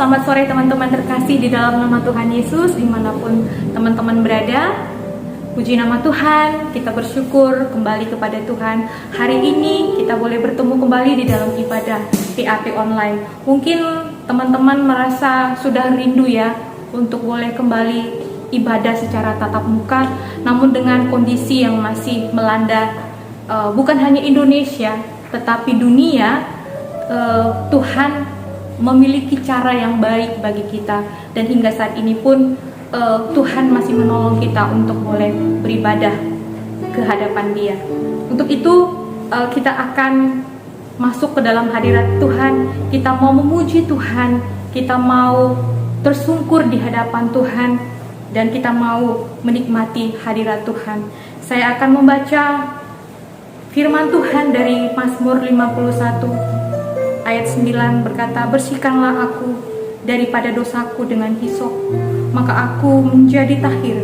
Selamat sore teman-teman terkasih di dalam nama Tuhan Yesus, dimanapun teman-teman berada. Puji nama Tuhan, kita bersyukur kembali kepada Tuhan. Hari ini kita boleh bertemu kembali di dalam ibadah PAP online. Mungkin teman-teman merasa sudah rindu ya untuk boleh kembali ibadah secara tatap muka, namun dengan kondisi yang masih melanda bukan hanya Indonesia tetapi dunia. Tuhan memiliki cara yang baik bagi kita, dan hingga saat ini pun Tuhan masih menolong kita untuk boleh beribadah ke hadapan Dia. Untuk itu kita akan masuk ke dalam hadirat Tuhan. Kita mau memuji Tuhan, kita mau tersungkur di hadapan Tuhan, dan kita mau menikmati hadirat Tuhan. Saya akan membaca firman Tuhan dari Mazmur 51 ayat 9 berkata, "Bersihkanlah aku daripada dosaku dengan hisop, maka aku menjadi tahir.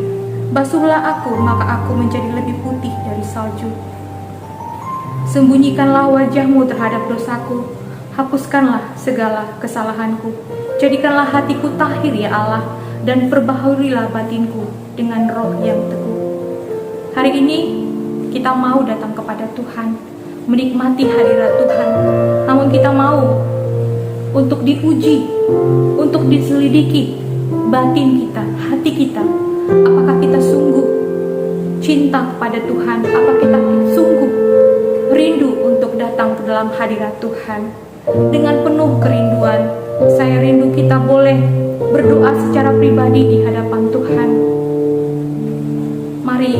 Basuhlah aku, maka aku menjadi lebih putih dari salju. Sembunyikanlah wajahmu terhadap dosaku, hapuskanlah segala kesalahanku. Jadikanlah hatiku tahir ya Allah, dan perbaharuilah batinku dengan roh yang teguh." Hari ini kita mau datang kepada Tuhan, menikmati hadirat Tuhan, namun kita mau untuk diuji, untuk diselidiki batin kita, hati kita. Apakah kita sungguh cinta kepada Tuhan? Apakah kita sungguh rindu untuk datang ke dalam hadirat Tuhan? Dengan penuh kerinduan, saya rindu kita boleh berdoa secara pribadi di hadapan Tuhan. Mari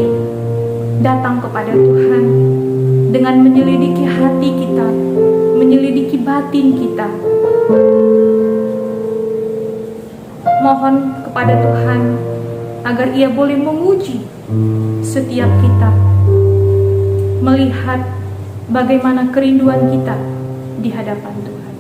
datang kepada Tuhan dengan menyelidiki hati kita, menyelidiki batin kita. Mohon kepada Tuhan agar Ia boleh menguji setiap kita, melihat bagaimana kerinduan kita di hadapan Tuhan.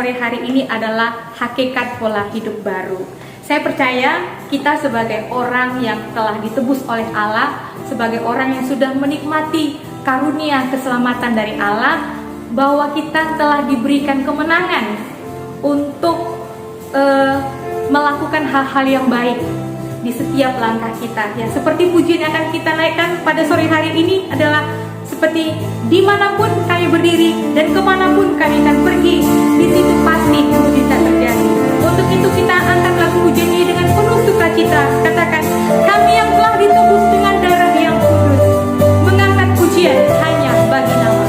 sore hari ini adalah hakikat pola hidup baru. Saya percaya kita sebagai orang yang telah ditebus oleh Allah, sebagai orang yang sudah menikmati karunia keselamatan dari Allah, bahwa kita telah diberikan kemenangan untuk melakukan hal-hal yang baik di setiap langkah kita. Ya, seperti pujian yang akan kita naikkan pada sore hari ini adalah seperti dimanapun kami berdiri dan kemanapun kami akan pergi, di situ pasti mujizat terjadi. Untuk itu kita angkat lagu pujian ini dengan penuh sukacita. Katakan, kami yang telah ditebus dengan darah yang kudus, mengangkat pujian hanya bagi nama.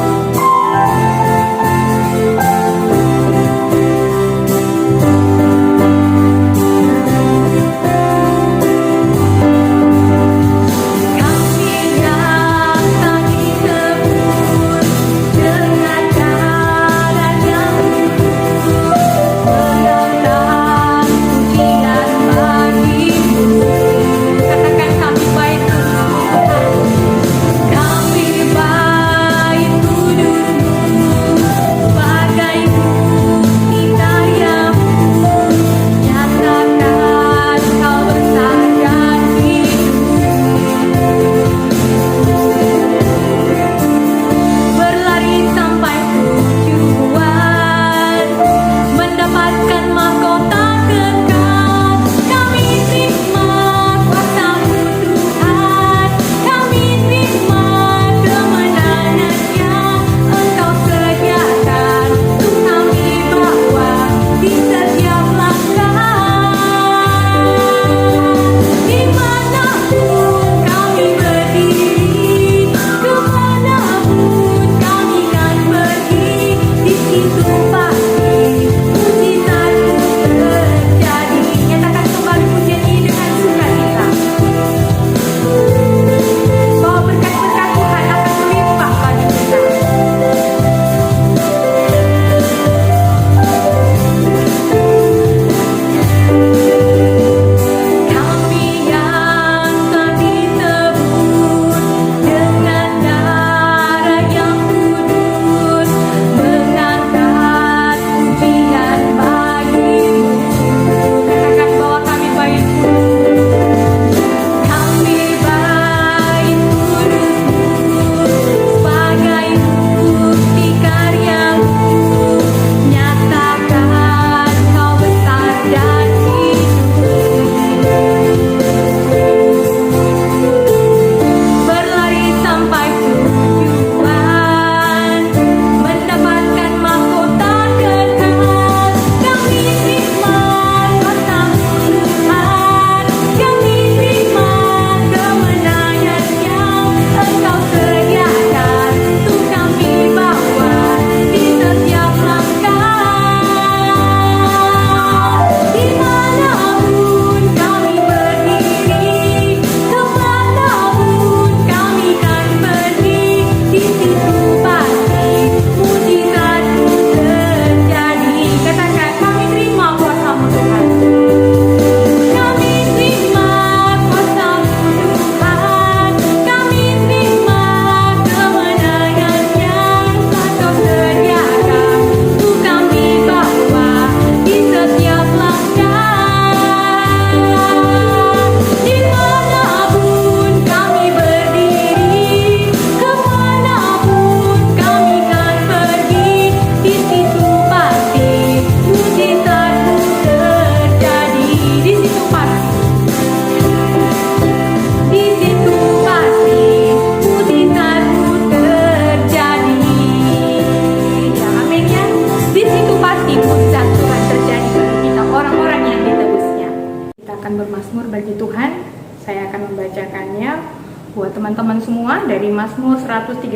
buat teman-teman semua dari Mazmur 136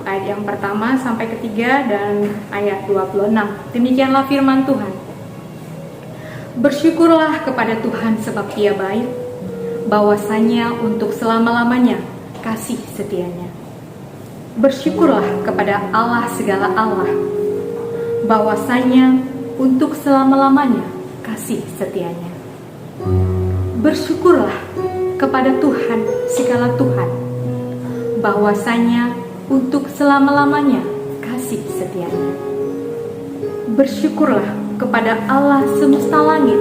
ayat yang pertama sampai ketiga dan ayat 26. Demikianlah firman Tuhan. Bersyukurlah kepada Tuhan sebab Dia baik, bahwasanya untuk selama-lamanya kasih setianya. Bersyukurlah kepada Allah segala Allah, bahwasanya untuk selama-lamanya kasih setianya. Bersyukurlah kepada Tuhan segala Tuhan, bahwasanya untuk selama-lamanya kasih setianya. Bersyukurlah kepada Allah semesta langit,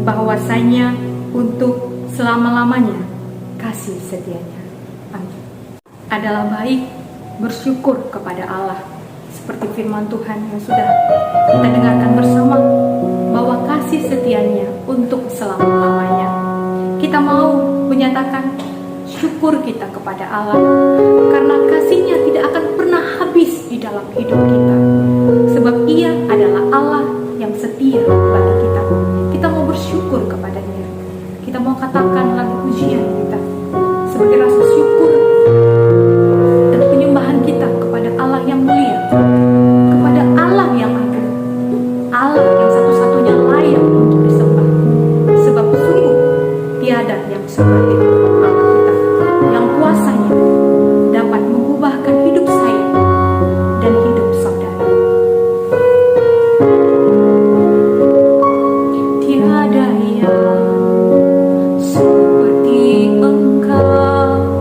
bahwasanya untuk selama-lamanya kasih setianya. Amin. Adalah baik bersyukur kepada Allah, seperti firman Tuhan yang sudah kita dengarkan bersama, bahwa kasih setianya untuk selama-lamanya. Kita mau menyatakan syukur kita kepada Allah, karena kasih-Nya tidak akan pernah habis di dalam hidup kita, sebab Ia adalah Allah yang setia bagi kita. Kita mau bersyukur kepada-Nya. Kita mau katakan lagu pujian kita sebagai rasa syukur dan penyembahan kita kepada Allah yang mulia, kepada Allah yang agung, Allah yang satu-satunya layak untuk disembah, sebab sungguh tiada yang seperti Allah kita, yang kuasanya dapat mengubahkan hidup saya dan hidup saudara. Tiada yang seperti Engkau,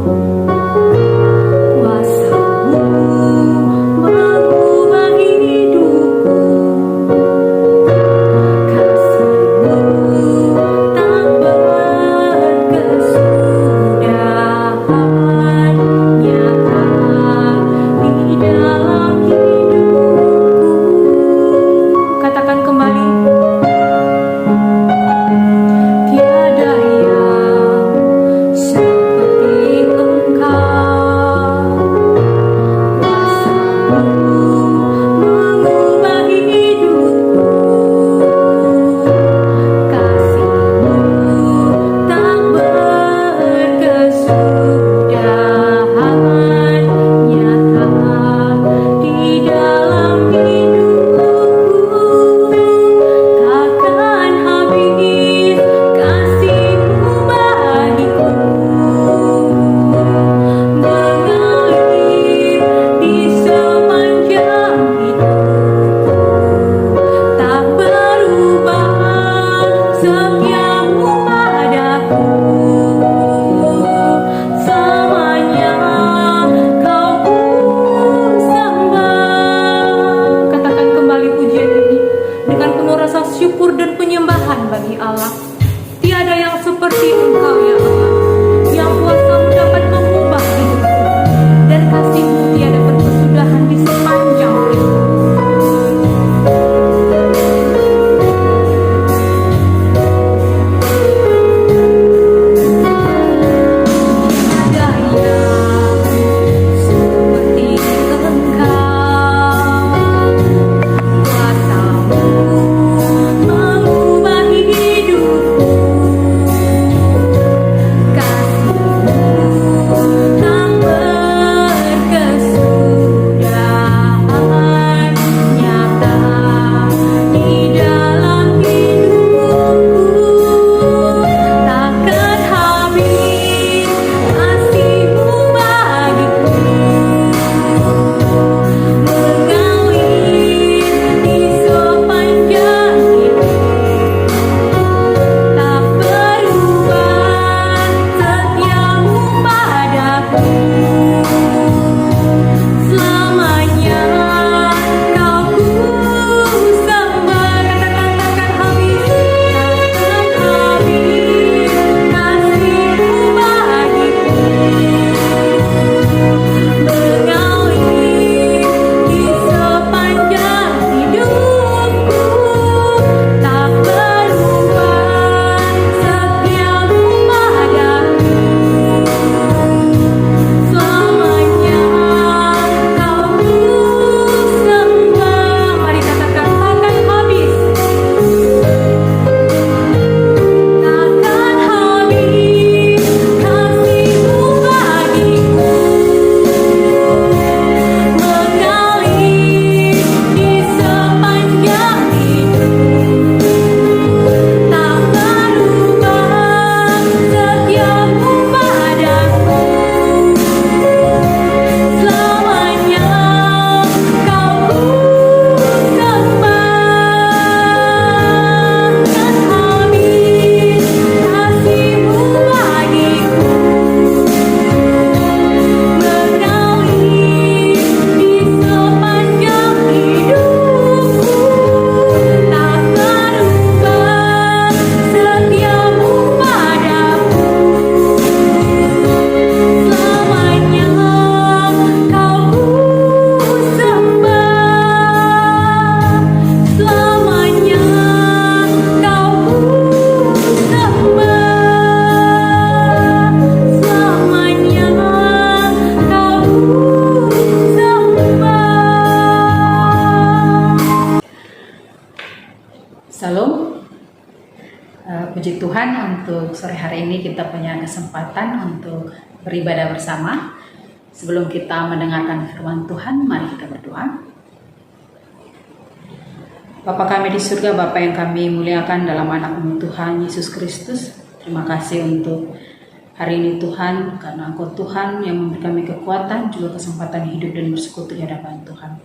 untuk sore hari ini kita punya kesempatan untuk beribadah bersama. Sebelum kita mendengarkan firman Tuhan, mari kita berdoa. Bapa kami di surga, Bapa yang kami muliakan dalam anak-Mu Tuhan Yesus Kristus, terima kasih untuk hari ini Tuhan, karena Engkau Tuhan yang memberi kami kekuatan, juga kesempatan hidup dan bersekutu di hadapan Tuhan.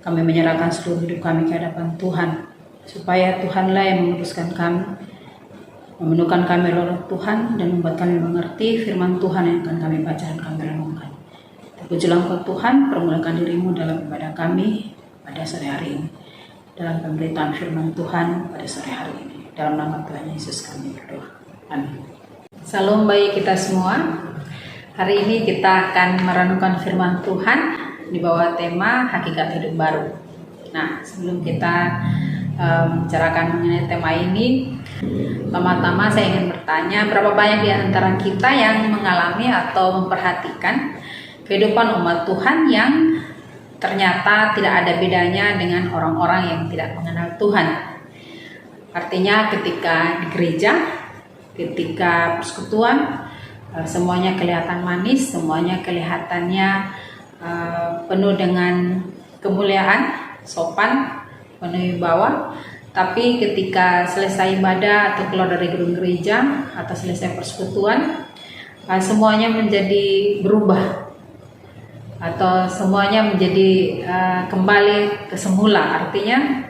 Kami menyerahkan seluruh hidup kami ke hadapan Tuhan, supaya Tuhanlah yang memutuskan kami, memenuhkan kami oleh Tuhan, dan membuat kami mengerti firman Tuhan yang akan kami baca dan kami renungkan. Terpujilah Engkau Tuhan, permulakan diri-Mu dalam ibadah kami pada sore hari ini, dalam pemberitaan firman Tuhan pada sore hari ini. Dalam nama Tuhan Yesus kami berdoa. Amin. Salam bagi kita semua. Hari ini kita akan merenungkan firman Tuhan di bawah tema hakikat hidup baru. Nah, sebelum kita bicarakan mengenai tema ini, pertama-tama saya ingin bertanya, berapa banyak di antara kita yang mengalami atau memperhatikan kehidupan umat Tuhan yang ternyata tidak ada bedanya dengan orang-orang yang tidak mengenal Tuhan. Artinya ketika di gereja, ketika persekutuan, semuanya kelihatan manis, semuanya kelihatannya penuh dengan kemuliaan, sopan, penuh wibawa. Tapi ketika selesai ibadah atau keluar dari gedung gereja atau selesai persekutuan, semuanya menjadi berubah, atau semuanya menjadi kembali ke semula. Artinya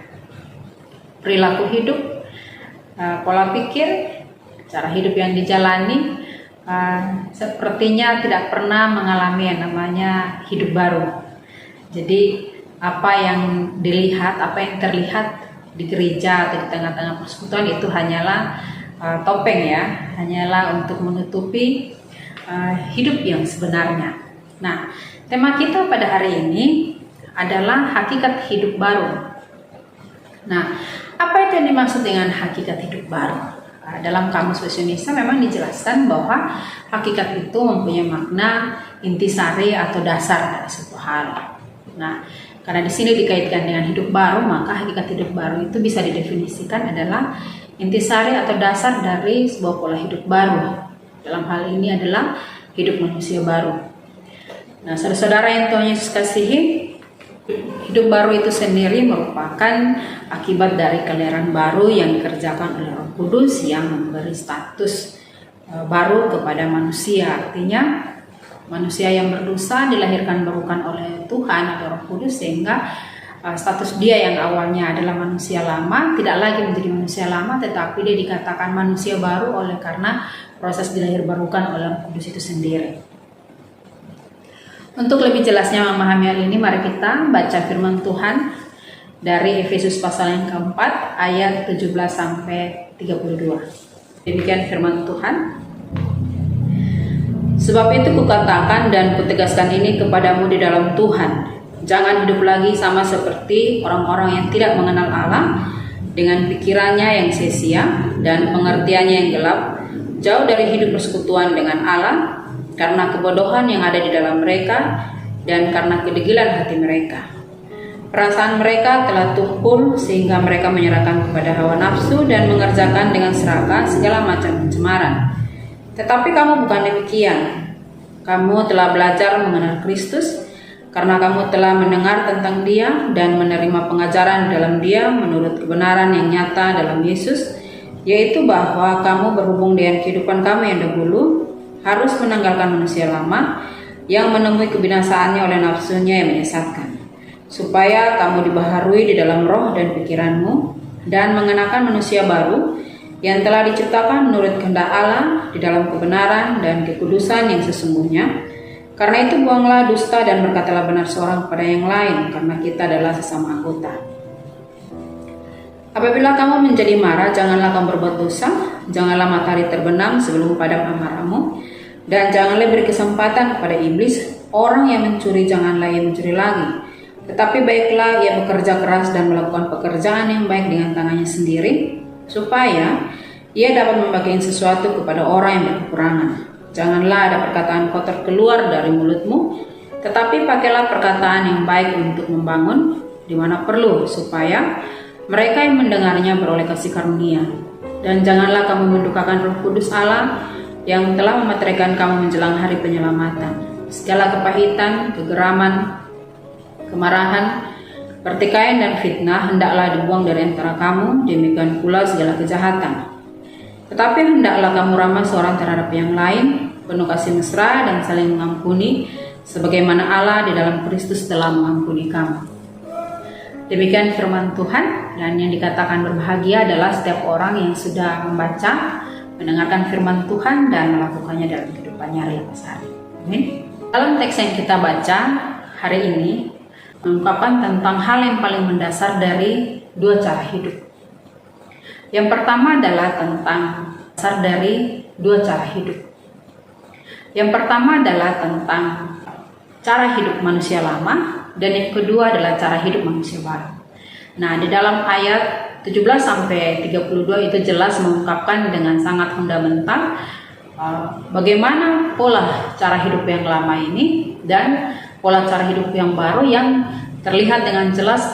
perilaku hidup, pola pikir, cara hidup yang dijalani sepertinya tidak pernah mengalami yang namanya hidup baru. Jadi apa yang dilihat, apa yang terlihat di gereja atau di tengah-tengah persekutuan itu hanyalah topeng ya, hanyalah untuk menutupi hidup yang sebenarnya. Nah, tema kita pada hari ini adalah hakikat hidup baru. Nah, apa itu yang dimaksud dengan hakikat hidup baru? Dalam Kamus Bahasa Indonesia memang dijelaskan bahwa hakikat itu mempunyai makna intisari atau dasar dari suatu hal. Nah, karena di sini dikaitkan dengan hidup baru, maka hakikat hidup baru itu bisa didefinisikan adalah intisari atau dasar dari sebuah pola hidup baru. Dalam hal ini adalah hidup manusia baru. Nah, saudara-saudara yang Tuhan Yesus kasihi, hidup baru itu sendiri merupakan akibat dari kelahiran baru yang dikerjakan oleh Roh Kudus yang memberi status baru kepada manusia. Artinya manusia yang berdosa dilahirkan bukan oleh Tuhan atau Roh Kudus, sehingga status dia yang awalnya adalah manusia lama tidak lagi menjadi manusia lama, tetapi dia dikatakan manusia baru oleh karena proses dilahirbarukan oleh Roh Kudus itu sendiri. Untuk lebih jelasnya memahami hal ini, mari kita baca firman Tuhan dari Efesus pasal yang keempat ayat 17 sampai 32. Demikian firman Tuhan. Sebab itu kukatakan dan kutegaskan ini kepadamu di dalam Tuhan, jangan hidup lagi sama seperti orang-orang yang tidak mengenal Allah, dengan pikirannya yang sia-sia dan pengertiannya yang gelap, jauh dari hidup persekutuan dengan Allah, karena kebodohan yang ada di dalam mereka dan karena kedegilan hati mereka. Perasaan mereka telah tumpul sehingga mereka menyerahkan kepada hawa nafsu dan mengerjakan dengan serakah segala macam pencemaran. Tetapi kamu bukan demikian. Kamu telah belajar mengenal Kristus karena kamu telah mendengar tentang Dia dan menerima pengajaran dalam Dia menurut kebenaran yang nyata dalam Yesus, yaitu bahwa kamu berhubung dengan kehidupan kamu yang dahulu harus menanggalkan manusia lama yang menemui kebinasaannya oleh nafsunya yang menyesatkan, supaya kamu dibaharui di dalam roh dan pikiranmu dan mengenakan manusia baru yang telah diciptakan menurut kehendak Allah di dalam kebenaran dan kekudusan yang sesungguhnya. Karena itu buanglah dusta dan berkatalah benar seorang kepada yang lain, karena kita adalah sesama anggota. Apabila kamu menjadi marah, janganlah kamu berbuat dosa, janganlah matahari terbenam sebelum padam amarahmu, dan janganlah beri kesempatan kepada iblis. Orang yang mencuri janganlah ia mencuri lagi, tetapi baiklah ia bekerja keras dan melakukan pekerjaan yang baik dengan tangannya sendiri, supaya ia dapat membagikan sesuatu kepada orang yang berkekurangan. Janganlah ada perkataan kotor keluar dari mulutmu, tetapi pakailah perkataan yang baik untuk membangun di mana perlu, supaya mereka yang mendengarnya beroleh kasih karunia. Dan janganlah kamu mendukakan Roh Kudus Allah yang telah memeteraikan kamu menjelang hari penyelamatan. Segala kepahitan, kegeraman, kemarahan, pertikaian dan fitnah hendaklah dibuang dari antara kamu, demikian pula segala kejahatan. Tetapi hendaklah kamu ramah seorang terhadap yang lain, penuh kasih mesra dan saling mengampuni, sebagaimana Allah di dalam Kristus telah mengampuni kamu. Demikian firman Tuhan, dan yang dikatakan berbahagia adalah setiap orang yang sudah membaca, mendengarkan firman Tuhan dan melakukannya dalam kehidupannya hari lepas hari. Amin. Dalam teks yang kita baca hari ini mengungkapkan tentang hal yang paling mendasar dari dua cara hidup. Yang pertama adalah tentang dasar dari dua cara hidup. Yang pertama adalah tentang cara hidup manusia lama, dan yang kedua adalah cara hidup manusia baru. Nah, di dalam ayat 17 sampai 32 itu jelas mengungkapkan dengan sangat fundamental bagaimana pola cara hidup yang lama ini dan pola cara hidup yang baru yang terlihat dengan jelas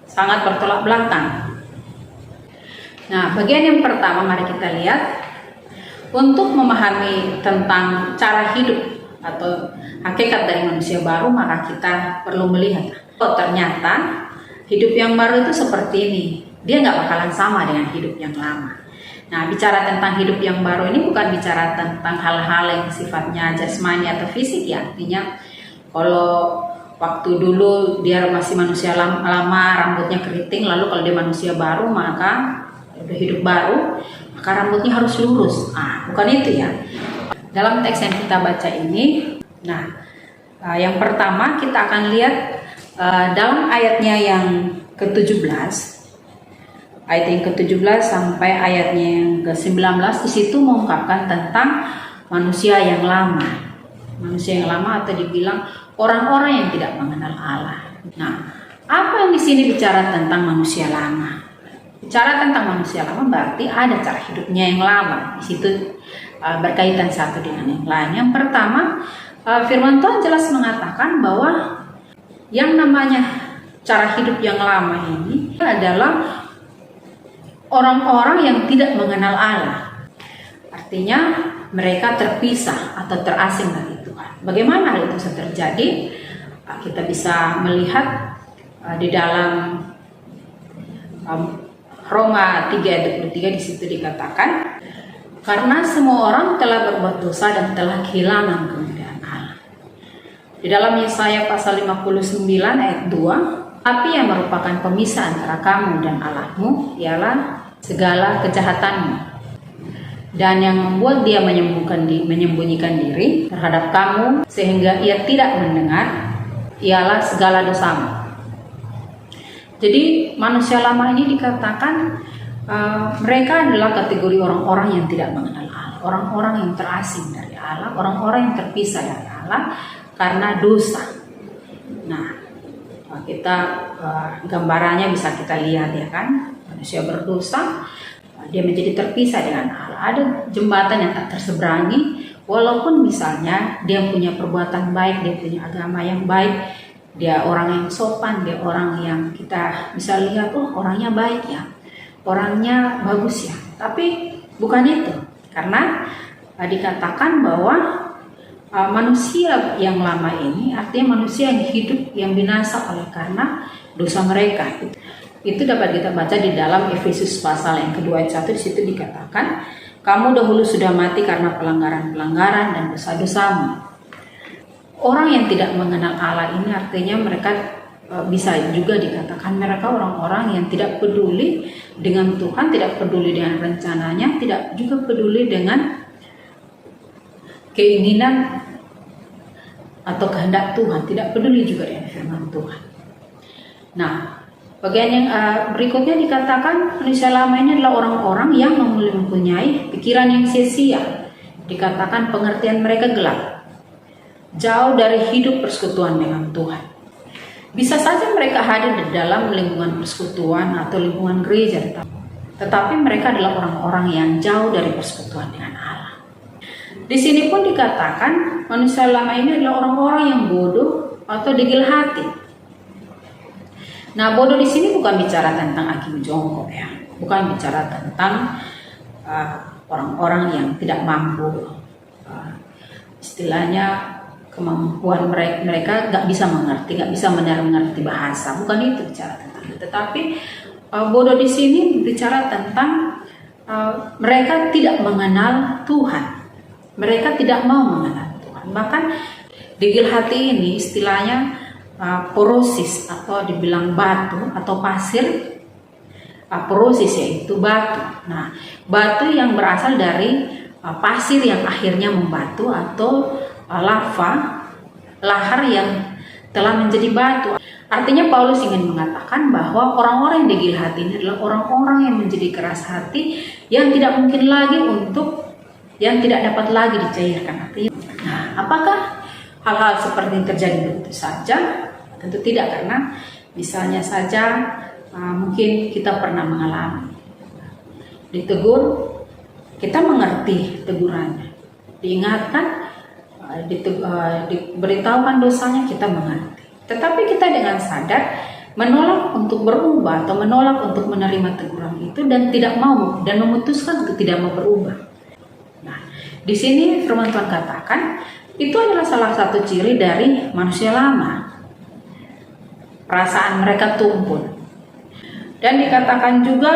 sangat bertolak belakang. Nah, bagian yang pertama mari kita lihat. Untuk memahami tentang cara hidup atau hakikat dari manusia baru, maka kita perlu melihat, oh ternyata hidup yang baru itu seperti ini. Dia nggak bakalan sama dengan hidup yang lama. Nah, bicara tentang hidup yang baru ini bukan bicara tentang hal-hal yang sifatnya jasmani atau fisik ya. Artinya kalau waktu dulu dia masih manusia lama, rambutnya keriting, lalu kalau dia manusia baru maka udah hidup baru, maka rambutnya harus lurus. Bukan itu ya. Dalam teks yang kita baca ini, yang pertama kita akan lihat dalam ayatnya yang ke-17, ayat yang ke-17 sampai ayatnya yang ke-19, di situ mengungkapkan tentang manusia yang lama. Manusia yang lama atau dibilang orang-orang yang tidak mengenal Allah. Nah, apa yang di sini bicara tentang manusia lama? Bicara tentang manusia lama berarti ada cara hidupnya yang lama. Di situ berkaitan satu dengan yang lain. Yang pertama, firman Tuhan jelas mengatakan bahwa yang namanya cara hidup yang lama ini adalah orang-orang yang tidak mengenal Allah. Artinya mereka terpisah atau terasing dari Tuhan. Bagaimana hal itu bisa terjadi? Kita bisa melihat di dalam Roma 3 ayat 23 di situ dikatakan, karena semua orang telah berbuat dosa dan telah kehilangan kemuliaan Allah. Di dalam Yesaya pasal 59 ayat 2, tapi yang merupakan pemisah antara kamu dan Allahmu ialah segala kejahatanmu, dan yang membuat dia menyembunyikan diri terhadap kamu sehingga ia tidak mendengar ialah segala dosamu. Jadi manusia lama ini dikatakan mereka adalah kategori orang-orang yang tidak mengenal Allah, orang-orang yang terasing dari Allah, orang-orang yang terpisah dari Allah karena dosa. Nah, kita gambarannya bisa kita lihat ya kan, manusia berdosa, dia menjadi terpisah dengan Allah. Ada jembatan yang tak terseberangi, walaupun misalnya dia punya perbuatan baik, dia punya agama yang baik, dia orang yang sopan, dia orang yang kita bisa lihat, oh orangnya baik ya, orangnya bagus ya. Tapi bukan itu, karena dikatakan bahwa manusia yang lama ini artinya manusia yang hidup yang binasa oleh karena dosa mereka. Itu dapat kita baca di dalam Efesus pasal yang kedua ayat 1. Di situ dikatakan, kamu dahulu sudah mati karena pelanggaran-pelanggaran dan dosa-dosamu. Orang yang tidak mengenal Allah ini artinya mereka bisa juga dikatakan mereka orang-orang yang tidak peduli dengan Tuhan, tidak peduli dengan rencananya, tidak juga peduli dengan keinginan atau kehendak Tuhan, tidak peduli juga dengan firman Tuhan. Nah, bagian yang berikutnya dikatakan manusia lama ini adalah orang-orang yang mempunyai pikiran yang sia-sia. Dikatakan pengertian mereka gelap, jauh dari hidup persekutuan dengan Tuhan. Bisa saja mereka hadir di dalam lingkungan persekutuan atau lingkungan gereja, tetapi mereka adalah orang-orang yang jauh dari persekutuan dengan Allah. Di sini pun dikatakan manusia lama ini adalah orang-orang yang bodoh atau degil hati. Nah, bodoh di sini bukan bicara tentang akibat jongkok ya, bukan bicara tentang orang-orang yang tidak mampu. Istilahnya kemampuan mereka nggak bisa mengerti bahasa. Bukan itu bicara tentang itu. Tetapi bodoh di sini bicara tentang mereka tidak mengenal Tuhan. Mereka tidak mau mengenal Tuhan. Bahkan degil hati ini istilahnya porosis atau dibilang batu atau pasir. Porosis yaitu batu. Nah, batu yang berasal dari pasir yang akhirnya membatu atau lava, lahar yang telah menjadi batu. Artinya Paulus ingin mengatakan bahwa orang-orang yang degil hati ini adalah orang-orang yang menjadi keras hati, yang tidak mungkin lagi yang tidak dapat lagi dicairkan. Artinya, nah, apakah hal-hal seperti ini terjadi begitu saja? Tentu tidak, karena misalnya saja mungkin kita pernah mengalami ditegur, kita mengerti tegurannya, diingatkan, diberitahukan dosanya, kita mengerti. Tetapi kita dengan sadar menolak untuk berubah atau menolak untuk menerima teguran itu dan tidak mau dan memutuskan untuk tidak mau berubah. Nah, di sini firman Tuhan katakan itu adalah salah satu ciri dari manusia lama. Perasaan mereka tumpul. Dan dikatakan juga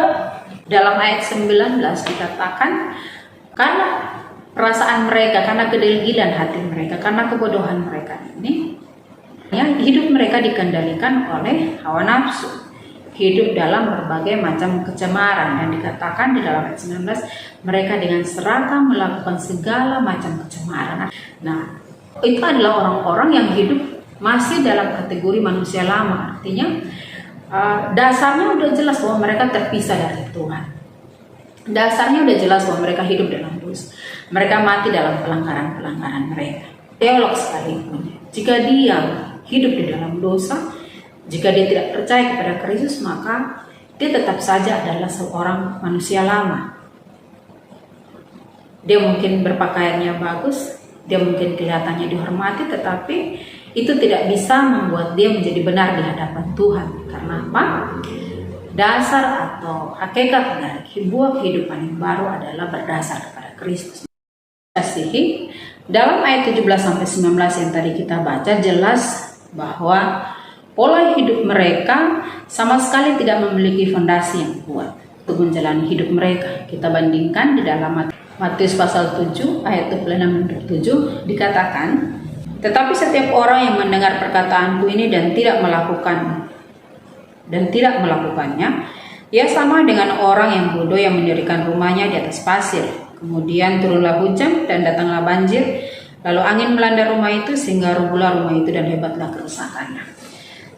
dalam ayat 19 dikatakan karena perasaan mereka, karena kedegilan hati mereka, karena kebodohan mereka ini, ya, hidup mereka dikendalikan oleh hawa nafsu, hidup dalam berbagai macam kecemaran. Dan dikatakan di dalam ayat 19 mereka dengan seragam melakukan segala macam kecemaran. Nah, itu adalah orang-orang yang hidup masih dalam kategori manusia lama. Artinya dasarnya udah jelas bahwa mereka terpisah dari Tuhan. Dasarnya udah jelas bahwa mereka hidup dalam dosa. Mereka mati dalam pelanggaran-pelanggaran mereka. Teolog sekalipun, jika dia hidup di dalam dosa, jika dia tidak percaya kepada Kristus, maka dia tetap saja adalah seorang manusia lama. Dia mungkin berpakaiannya bagus, dia mungkin kelihatannya dihormati, tetapi itu tidak bisa membuat dia menjadi benar di hadapan Tuhan. Karena apa? Dasar atau hakikat dari sebuah kehidupan yang baru adalah berdasar kepada Kristus. Kasihi, dalam ayat 17-19 yang tadi kita baca jelas bahwa pola hidup mereka sama sekali tidak memiliki fondasi yang kuat untuk menjalani hidup mereka. Kita bandingkan di dalam Matius pasal 7 ayat 26-27 dikatakan, tetapi setiap orang yang mendengar perkataanku ini dan tidak melakukannya, ia sama dengan orang yang bodoh yang mendirikan rumahnya di atas pasir. Kemudian turunlah hujan dan datanglah banjir, lalu angin melanda rumah itu sehingga rubuhlah rumah itu dan hebatlah kerusakannya.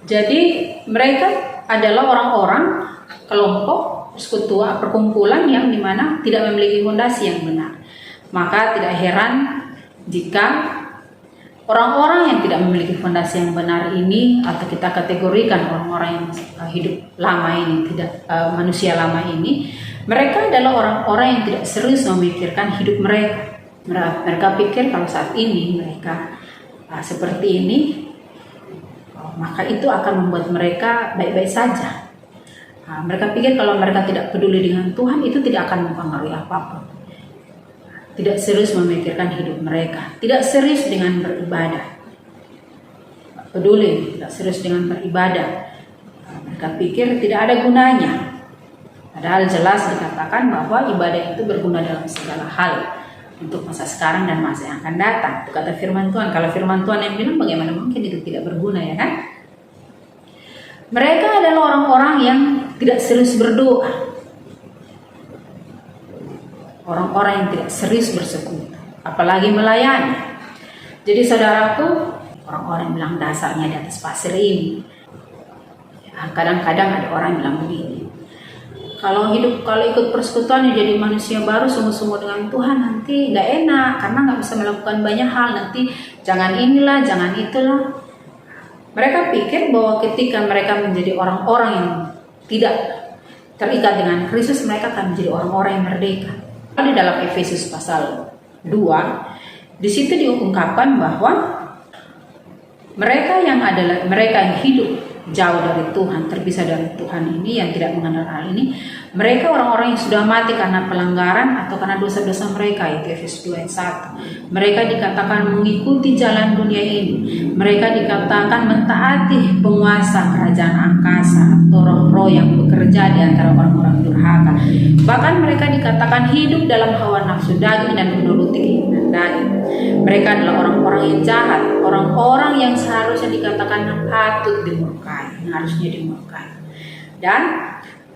Jadi mereka adalah orang-orang, kelompok, persekutuan, perkumpulan yang dimana tidak memiliki fondasi yang benar. Maka tidak heran jika orang-orang yang tidak memiliki fondasi yang benar ini, atau kita kategorikan orang-orang yang hidup lama ini, manusia lama ini, mereka adalah orang-orang yang tidak serius memikirkan hidup mereka. Mereka pikir kalau saat ini mereka seperti ini, maka itu akan membuat mereka baik-baik saja. Mereka pikir kalau mereka tidak peduli dengan Tuhan, itu tidak akan mempengaruhi apapun. Tidak serius memikirkan hidup mereka, tidak serius dengan beribadah, peduli, tidak serius dengan beribadah. Mereka pikir tidak ada gunanya. Padahal jelas dikatakan bahwa ibadah itu berguna dalam segala hal untuk masa sekarang dan masa yang akan datang. Itu kata firman Tuhan. Kalau firman Tuhan yang bilang, bagaimana mungkin itu tidak berguna, ya kan? Mereka adalah orang-orang yang tidak serius berdoa. Orang-orang yang tidak serius bersekutu, apalagi melayani. Jadi saudaraku, orang-orang bilang dasarnya di atas pasir ini. Ya, kadang-kadang ada orang yang bilang begini, kalau ikut persekutuan jadi manusia baru sungguh-sungguh dengan Tuhan, nanti nggak enak karena nggak bisa melakukan banyak hal. Nanti jangan inilah, jangan itulah. Mereka pikir bahwa ketika mereka menjadi orang-orang yang tidak terikat dengan Kristus, mereka akan menjadi orang-orang yang merdeka. Di dalam Efesus pasal 2, di situ diungkapkan bahwa mereka yang hidup jauh dari Tuhan, terpisah dari Tuhan ini, yang tidak mengenal Allah ini, mereka orang-orang yang sudah mati karena pelanggaran atau karena dosa-dosa mereka, itu Efesus 2 ayat 1. Mereka dikatakan mengikuti jalan dunia ini. Mereka dikatakan mentaati penguasa kerajaan angkasa atau roh-roh yang bekerja di antara orang-orang durhaka. Bahkan mereka dikatakan hidup dalam hawa nafsu daging dan menuruti keinginan daging. Mereka adalah orang-orang yang jahat, orang-orang yang seharusnya dikatakan patut dimurkai, harusnya dimurkai. Dan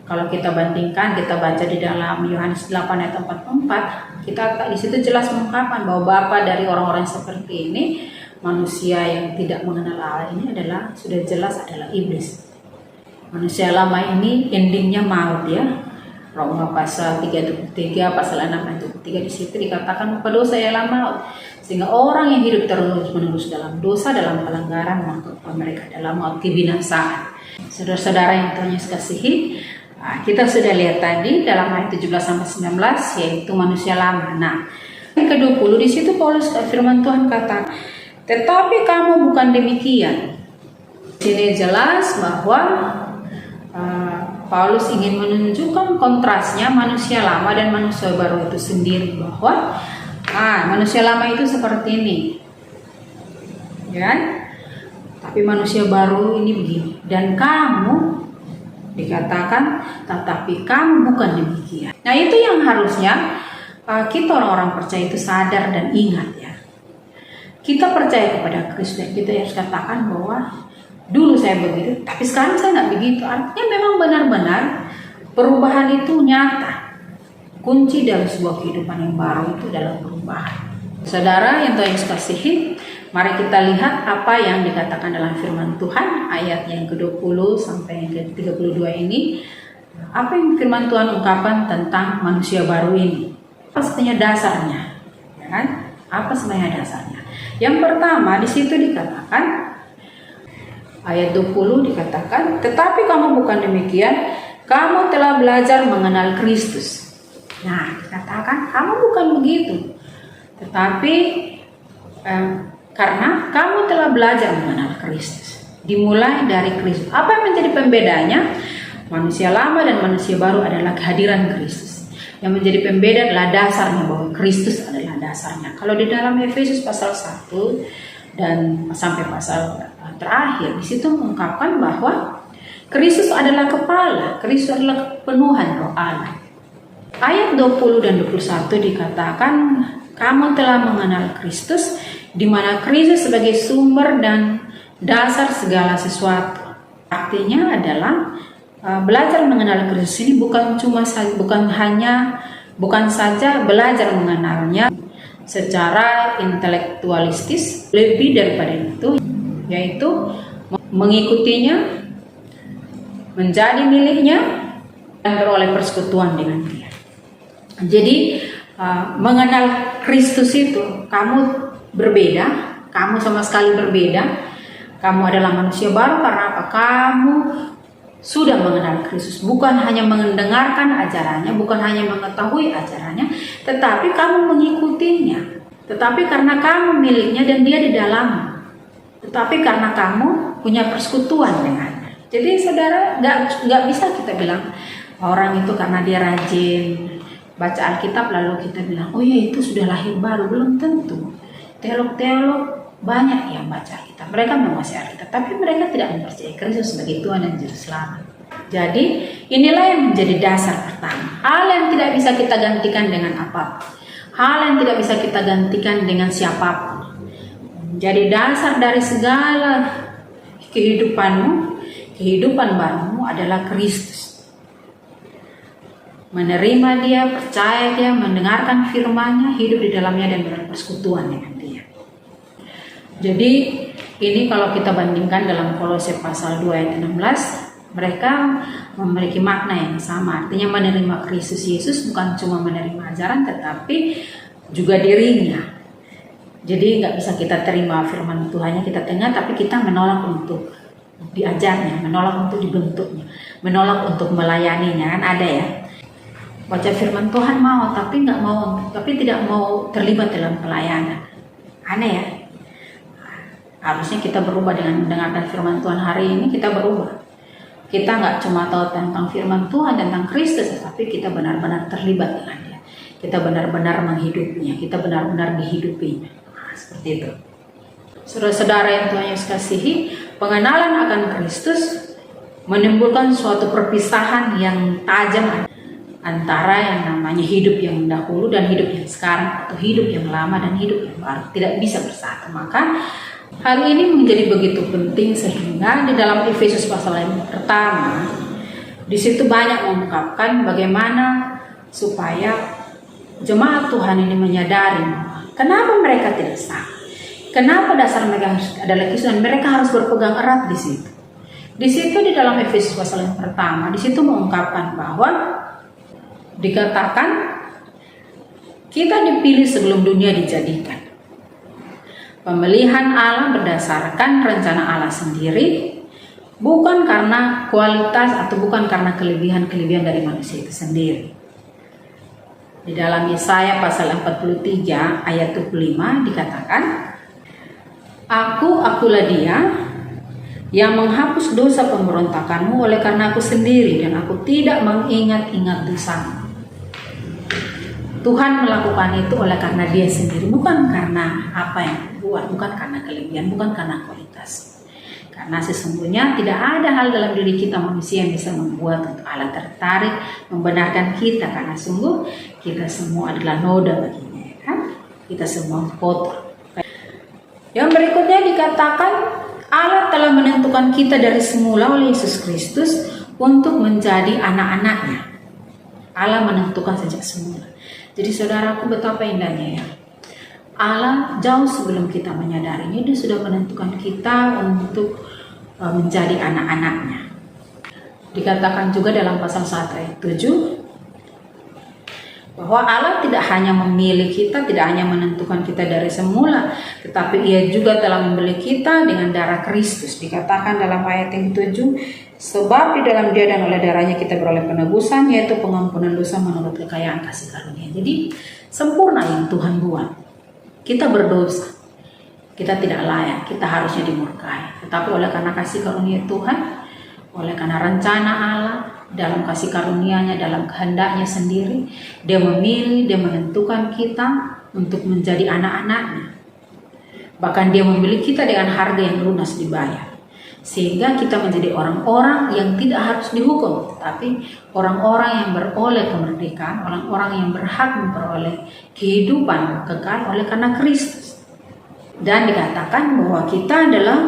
kalau kita bandingkan, kita baca di dalam Yohanes 8 ayat 44, kita di situ jelas mengungkapkan bahwa bapa dari orang-orang seperti ini, manusia yang tidak mengenal Allah ini sudah jelas adalah iblis. Manusia lama ini endingnya maut ya. Roma pasal 33, pasal 6 ayat 3 di situ dikatakan bahwa dosa ialah maut. Sehingga orang yang hidup terus-menerus dalam dosa, dalam pelanggaran, maka mereka dalam maut, kebinasaan. Saudara-saudara yang Tuhan Yesus kasihi, kita sudah lihat tadi dalam ayat 17-19 yaitu manusia lama. Nah, yang ke-20 di situ Paulus firman Tuhan kata, tetapi kamu bukan demikian. Sini jelas bahwa Paulus ingin menunjukkan kontrasnya manusia lama dan manusia baru itu sendiri, bahwa manusia lama itu seperti ini, ya, tapi manusia baru ini begini. Dan kamu dikatakan, tetapi kamu bukan demikian. Nah, itu yang harusnya kita orang-orang percaya itu sadar dan ingat ya. Kita percaya kepada Kristus, kita harus katakan bahwa dulu saya begitu, tapi sekarang saya nggak begitu. Artinya memang benar-benar perubahan itu nyata. Kunci dari sebuah kehidupan yang baru itu dalam perubahan. Saudara yang Tuhan Yesus kasihi, mari kita lihat apa yang dikatakan dalam firman Tuhan ayat yang ke-20 sampai yang ke-32 ini. Apa yang firman Tuhan ungkapkan tentang manusia baru ini? Apa sebenarnya dasarnya? Ya kan? Apa sebenarnya dasarnya? Yang pertama di situ dikatakan ayat 20 dikatakan, tetapi kamu bukan demikian, kamu telah belajar mengenal Kristus. Nah, dikatakan kamu bukan begitu, tetapi karena kamu telah belajar mengenal Kristus. Dimulai dari Kristus. Apa yang menjadi pembedanya? Manusia lama dan manusia baru adalah kehadiran Kristus. Yang menjadi pembeda adalah dasarnya, bahwa Kristus adalah dasarnya. Kalau di dalam Efesus pasal 1 dan sampai pasal terakhir, di situ mengungkapkan bahwa Kristus adalah kepala, Kristus adalah kepenuhan roh Allah. Ayat 20 dan 21 dikatakan, kamu telah mengenal Kristus, di mana Kristus sebagai sumber dan dasar segala sesuatu. Artinya adalah belajar mengenal Kristus ini bukan saja belajar mengenalnya secara intelektualistis, lebih daripada itu, yaitu mengikutinya, menjadi miliknya, dan beroleh persekutuan dengan Dia. Jadi mengenal Kristus itu, kamu berbeda, kamu sama sekali berbeda. Kamu adalah manusia baru karena apa? Kamu sudah mengenal Kristus, bukan hanya mendengarkan ajarannya, bukan hanya mengetahui ajarannya, tetapi kamu mengikutinya. Tetapi karena kamu miliknya dan Dia di dalam, tetapi karena kamu punya persekutuan dengannya. Jadi saudara, nggak bisa kita bilang orang itu karena dia rajin baca Alkitab lalu kita bilang, oh ya itu sudah lahir baru. Belum tentu. Teolog-teolog banyak yang baca Alkitab, mereka menguasai Alkitab, tapi mereka tidak mempercayai Kristus sebagai Tuhan dan Juru Selamat. Jadi inilah yang menjadi dasar pertama. Hal yang tidak bisa kita gantikan dengan apapun, hal yang tidak bisa kita gantikan dengan siapapun. Jadi dasar dari segala kehidupanmu, kehidupan barumu adalah Kristus. Menerima Dia, percaya Dia, mendengarkan firman-Nya, hidup di dalamnya dan berpersekutuan dengan Dia. Jadi ini kalau kita bandingkan dalam Kolose pasal 2 ayat 16, mereka memiliki makna yang sama. Artinya menerima Kristus Yesus bukan cuma menerima ajaran, tetapi juga dirinya. Jadi nggak bisa kita terima firman Tuhannya kita dengar, tapi kita menolak untuk diajarnya, menolak untuk dibentuknya, menolak untuk melayaninya. Kan ada ya, baca firman Tuhan mau, tapi tidak mau terlibat dalam pelayanan. Aneh ya. Harusnya kita berubah dengan mendengarkan firman Tuhan hari ini, kita berubah. Kita nggak cuma tahu tentang firman Tuhan, tentang Kristus, tapi kita benar-benar terlibat dengan Dia. Kita benar-benar menghidupinya, kita benar-benar dihidupinya. Nah, seperti itu. Saudara-saudara yang Tuhan Yesus kasihi, pengenalan akan Kristus menimbulkan suatu perpisahan yang tajam antara yang namanya hidup yang dahulu dan hidup yang sekarang, atau hidup yang lama dan hidup yang baru. Tidak bisa bersatu. Maka hal ini menjadi begitu penting sehingga di dalam Efesus pasal yang pertama, di situ banyak mengungkapkan bagaimana supaya jemaat Tuhan ini menyadari kenapa mereka tidak sah, kenapa dasar mereka adalah Kristus dan mereka harus berpegang erat di situ. Di situ di dalam Efesus pasal yang pertama, di situ mengungkapkan bahwa dikatakan kita dipilih sebelum dunia dijadikan. Pemilihan Allah berdasarkan rencana Allah sendiri, bukan karena kualitas atau bukan karena kelebihan-kelebihan dari manusia itu sendiri. Di dalam Yesaya pasal 43 ayat 25 dikatakan, Akulah Dia yang menghapus dosa pemberontakanmu oleh karena Aku sendiri, dan Aku tidak mengingat-ingat dosamu. Tuhan melakukan itu oleh karena Dia sendiri, bukan karena apa yang buat, bukan karena kelebihan, bukan karena kualitas. Karena sesungguhnya tidak ada hal dalam diri kita manusia yang bisa membuat untuk Allah tertarik membenarkan kita, karena sungguh kita semua adalah noda baginya, kan? Kita semua kotor. Yang berikutnya dikatakan Allah telah menentukan kita dari semula oleh Yesus Kristus untuk menjadi anak-anaknya. Allah menentukan sejak semula. Jadi saudaraku, betapa indahnya ya. Allah jauh sebelum kita menyadarinya, Dia sudah menentukan kita untuk menjadi anak-anaknya. Dikatakan juga dalam pasal 1 ayat 7 bahwa Allah tidak hanya memilih kita, tidak hanya menentukan kita dari semula, tetapi Ia juga telah membeli kita dengan darah Kristus. Dikatakan dalam ayat yang 7, sebab di dalam Dia dan oleh darahnya kita beroleh penebusan, yaitu pengampunan dosa menurut kekayaan kasih karunia. Jadi sempurna yang Tuhan buat. Kita berdosa, kita tidak layak, kita harusnya dimurkai. Tetapi oleh karena kasih karunia Tuhan, oleh karena rencana Allah dalam kasih karunia-Nya, dalam kehendaknya sendiri, Dia memilih, Dia menentukan kita untuk menjadi anak-anak-Nya. Bahkan Dia memilih kita dengan harga yang lunas dibayar, sehingga kita menjadi orang-orang yang tidak harus dihukum, tetapi orang-orang yang beroleh kemerdekaan, orang-orang yang berhak memperoleh kehidupan kekal oleh karena Kristus. Dan dikatakan bahwa kita adalah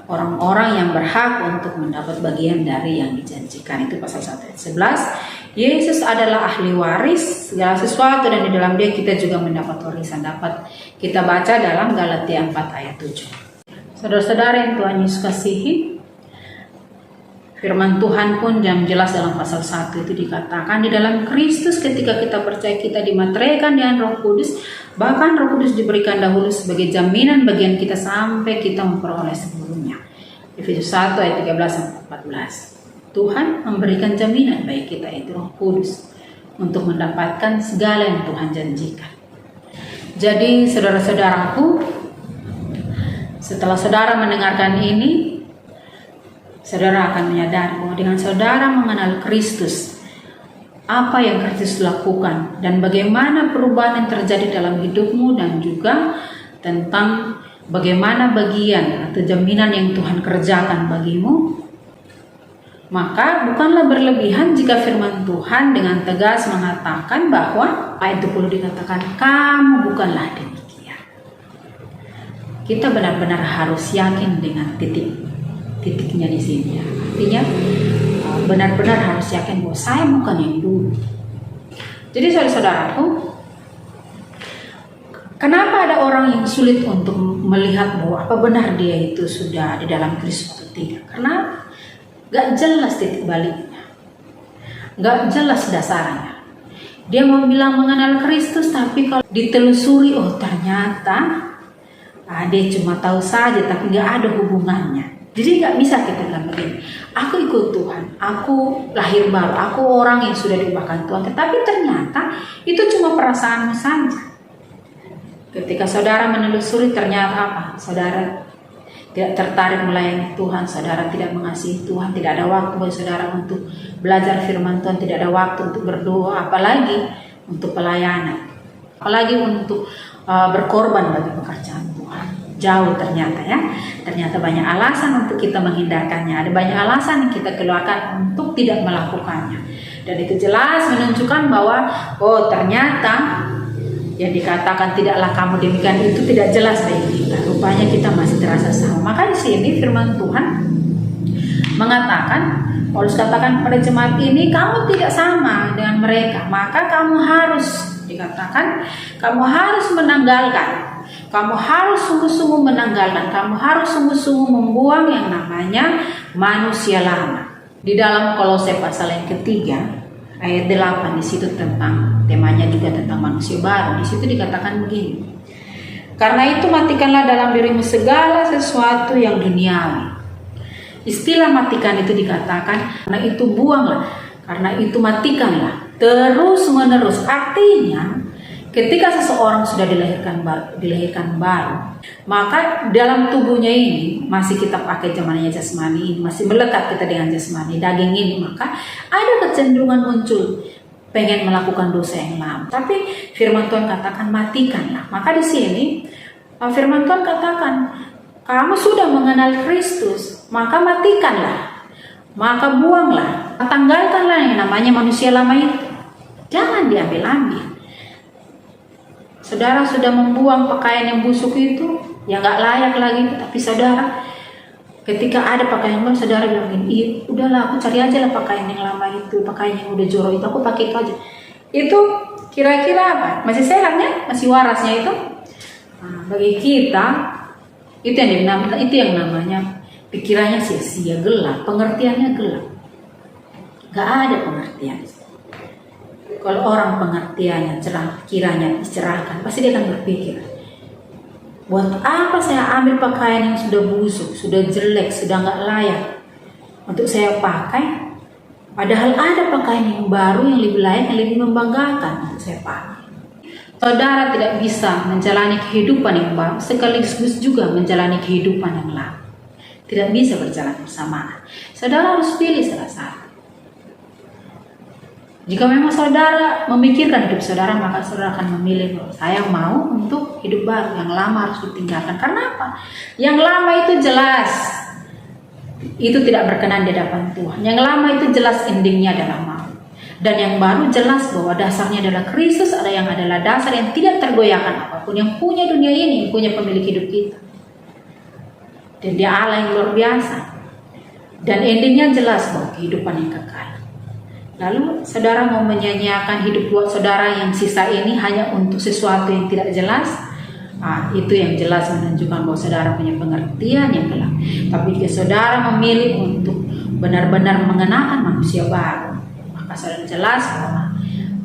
orang-orang yang berhak untuk mendapat bagian dari yang dijanjikan. Itu pasal 1 ayat 11. Yesus adalah ahli waris segala sesuatu, dan di dalam Dia kita juga mendapat warisan. Dapat kita baca dalam Galatia 4 ayat 7. Saudara-saudara yang Tuhan Yesus kasihi, firman Tuhan pun yang jelas dalam pasal 1 itu dikatakan di dalam Kristus ketika kita percaya kita dimateraikan dengan Roh Kudus, bahkan Roh Kudus diberikan dahulu sebagai jaminan bagian kita sampai kita memperoleh sebelumnya. Efesus 1 ayat 13-14. Tuhan memberikan jaminan bagi kita, itu Roh Kudus, untuk mendapatkan segala yang Tuhan janjikan. Jadi saudara-saudaraku, setelah saudara mendengarkan ini, saudara akan menyadari bahwa dengan saudara mengenal Kristus, apa yang Kristus lakukan dan bagaimana perubahan yang terjadi dalam hidupmu, dan juga tentang bagaimana bagian atau jaminan yang Tuhan kerjakan bagimu, maka bukanlah berlebihan jika firman Tuhan dengan tegas mengatakan bahwa ayat 20 dikatakan kamu bukanlah demikian. Kita benar-benar harus yakin dengan titiknya di sini. Artinya benar-benar harus yakin bahwa saya bukan yang dulu. Jadi saudara-saudaraku, kenapa ada orang yang sulit untuk melihat bahwa apa benar dia itu sudah di dalam Kristus atau tidak? Karena gak jelas titik baliknya, gak jelas dasarnya. Dia mau bilang mengenal Kristus, tapi kalau ditelusuri, oh ternyata dia cuma tahu saja tapi gak ada hubungannya. Jadi gak bisa kita bilang begini, aku ikut Tuhan, aku lahir baru, aku orang yang sudah diubahkan Tuhan, tetapi ternyata itu cuma perasaanmu saja. Ketika saudara menelusuri, ternyata apa? Saudara tidak tertarik melayani Tuhan, saudara tidak mengasihi Tuhan, tidak ada waktu bagi saudara untuk belajar firman Tuhan, tidak ada waktu untuk berdoa, apalagi untuk pelayanan, apalagi untuk berkorban bagi pekerjaan Tuhan. Jauh ternyata ya, ternyata banyak alasan untuk kita menghindarkannya, ada banyak alasan yang kita keluarkan untuk tidak melakukannya. Dan itu jelas menunjukkan bahwa ternyata yang dikatakan tidaklah kamu demikian itu tidak jelas bagi kita. Rupanya kita masih terasa sama. Maka di sini firman Tuhan mengatakan, Paulus katakan pada jemaat ini, kamu tidak sama dengan mereka. Maka kamu harus, dikatakan, kamu harus menanggalkan. Kamu harus sungguh-sungguh menanggalkan. Kamu harus sungguh-sungguh membuang yang namanya manusia lama. Di dalam Kolose pasal yang ketiga, ayat 8, di situ tentang temanya juga tentang manusia baru. Di situ dikatakan begini. Karena itu matikanlah dalam dirimu segala sesuatu yang duniawi. Istilah matikan itu dikatakan, karena itu buanglah, karena itu matikanlah terus menerus. Artinya ketika seseorang sudah dilahirkan baru, maka dalam tubuhnya ini masih kita pakai zamannya jasmani, masih melekat kita dengan jasmani, daging ini, maka ada kecenderungan muncul pengen melakukan dosa yang lama. Tapi firman Tuhan katakan matikanlah. Maka di sini firman Tuhan katakan, kamu sudah mengenal Kristus, maka matikanlah, maka buanglah, tanggalkanlah yang namanya manusia lama itu. Jangan diambil-ambil. Saudara sudah membuang pakaian yang busuk itu, yang gak layak lagi. Tapi saudara, ketika ada pakaian baru, saudara bilang gini, udahlah aku cari aja lah pakaian yang lama itu, pakaian yang udah jorok itu, aku pakai itu aja. Itu kira-kira apa? Masih sehatnya? Masih warasnya itu? Nah, bagi kita, itu yang namanya pikirannya sia-sia, gelap, pengertiannya gelap. Gak ada pengertian. Kalau orang pengertiannya cerah, kiranya dicerahkan, pasti dia akan berpikir, buat apa saya ambil pakaian yang sudah busuk, sudah jelek, sudah nggak layak untuk saya pakai, padahal ada pakaian yang baru, yang lebih layak, yang lebih membanggakan untuk saya pakai. Saudara tidak bisa menjalani kehidupan yang baru sekaligus juga menjalani kehidupan yang lama. Tidak bisa berjalan bersamaan. Saudara harus pilih salah satu. Jika memang saudara memikirkan hidup saudara, maka saudara akan memilih bahwa saya mau untuk hidup baru, yang lama harus ditinggalkan. Karena apa? Yang lama itu jelas, itu tidak berkenan di hadapan Tuhan. Yang lama itu jelas endingnya adalah maut. Dan yang baru jelas bahwa dasarnya adalah Kristus, ada yang adalah dasar yang tidak tergoyahkan apapun, yang punya dunia ini, yang punya pemilik hidup kita. Dan dia Allah yang luar biasa. Dan endingnya jelas bahwa kehidupan yang kekal. Lalu saudara mau menyanyiakan hidup buat saudara yang sisa ini hanya untuk sesuatu yang tidak jelas? Itu yang jelas menunjukkan bahwa saudara punya pengertian yang gelap. Tapi jika saudara memilih untuk benar-benar mengenakan manusia baru, maka saudara jelas bahwa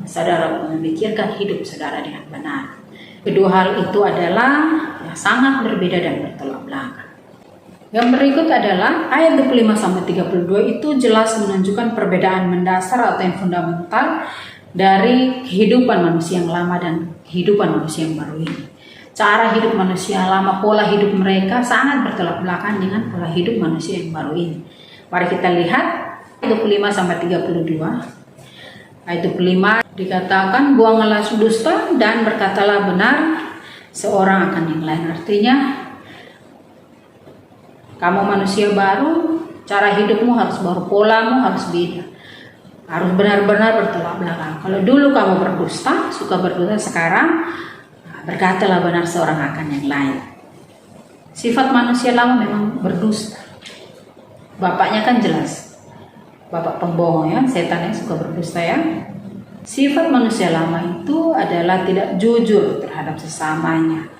saudara memikirkan hidup saudara dengan benar. Kedua hal itu adalah yang sangat berbeda dan bertolak belakang. Yang berikut adalah ayat 25-32 itu jelas menunjukkan perbedaan mendasar atau yang fundamental dari kehidupan manusia yang lama dan kehidupan manusia yang baru ini. Cara hidup manusia yang lama, pola hidup mereka sangat bertolak belakang dengan pola hidup manusia yang baru ini. Mari kita lihat ayat 25-32. Ayat 25 dikatakan, buanglah dusta dan berkatalah benar seorang akan yang lain. Artinya, kamu manusia baru, cara hidupmu harus baru, polamu harus beda. Harus benar-benar bertolak belakang. Kalau dulu kamu berdusta, suka berdusta, sekarang berkatalah benar seorang akan yang lain. Sifat manusia lama memang berdusta. Bapaknya kan jelas. Bapak pembohong ya, setan yang suka berdusta ya. Sifat manusia lama itu adalah tidak jujur terhadap sesamanya.